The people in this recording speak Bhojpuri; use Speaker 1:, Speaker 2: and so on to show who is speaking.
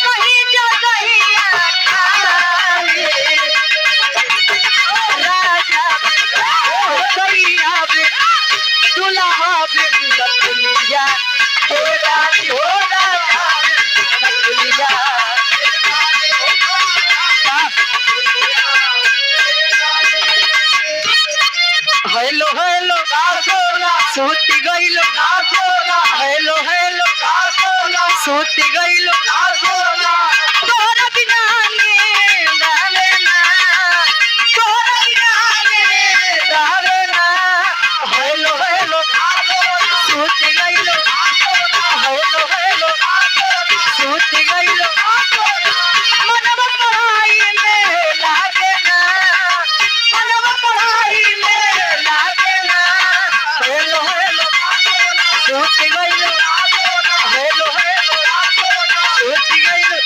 Speaker 1: कहीं जगहिया खाए राजा गैया बे दुल्हा बे नकुलिया हो राजी हो राजा नकुलिया हेलो हेलो सूती गइलो हेलो हेलो सूती गइलो तोरा बिना नींद आवे ना तोरा बिना नींद आवे ना हेलो हेलो सूती गइलो हेलो हेलो सूती गइलो मनवा पढ़ाई में लागे ना मनवा पढ़ाई में लागे ना हेलो हेलो सूती गइलो हेलो हेलो सूती गइलो